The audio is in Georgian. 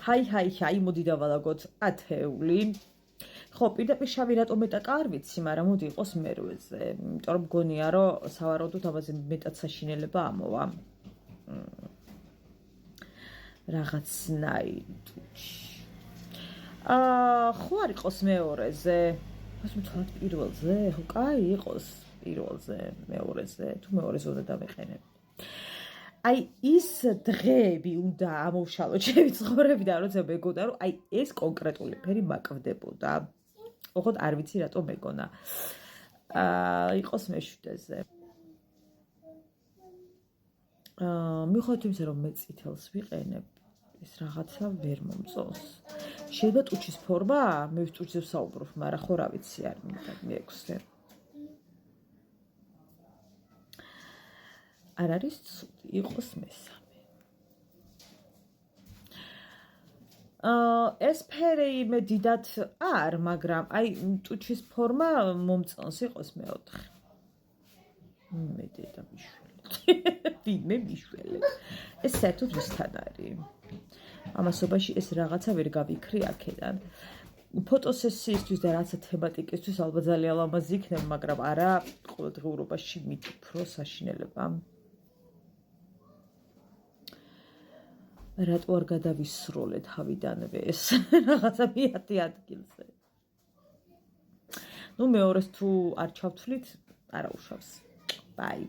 ჰაი, მოდი დავალაგოთ ათეული. ხო, პირდაპირ შავი რატომ მეტაკა არ ვიცი, მაგრამ მოდი იყოს მერვეზე, იმიტომ რომ მგონია, რომ სავარაუდოდ ამაზე მეტად საშინელება ამოვა. რაღაცნაირად. ხო არ იყოს მეორეზე. ასე ვთქვათ პირველზე, ხო, კაი იყოს პირველზე, მეორეზე, თუ მეორეზე უნდა დავიყენებ. აი ის დღეები უნდა ამოვშალოთ ჩემი ცხოვრებიდან, როცა მეგონა, რომ აი ეს კონკრეტული ფერი მაკვდებოდა. ოღონდ არ ვიცი რატომ მეგონა. იყოს მეშვიდეზე. მიუხედავად იმისა, რომ მე წითელს ვიყენებ, ეს რაღაცა ვერ მომწონს. შეიძლება ტუჩის ფორმა, მე ტუჩზე ვსაუბრობ, მაგრამ ხო რა ვიცი არ მინდა მეექვსე. არ არის ცუდი, იყოს მესამე. ეს ფერი მე დიდად არ, მაგრამ აი ტუჩის ფორმა მომწონს იყოს მეოთხე. მე დედა მიშველი. მე მიშველი. ეს საერთოდ ვისთან არის? ამასობაში ეს რაღაცა ვერ გავიქრი აქედან. ფოტოსესიისთვის და რაღაცა თემატიკისთვის ალბათ ძალიან ლამაზი იქნება, მაგრამ არა ყოველდღიურობაში მით უფრო საშინელება. რატო არ გადავისროლე თავიდანვე ეს რაღაცა მეათე ადგილზე. ნუ მეორეს თუ არ ჩავთვლით, არა უშავს. ბაი.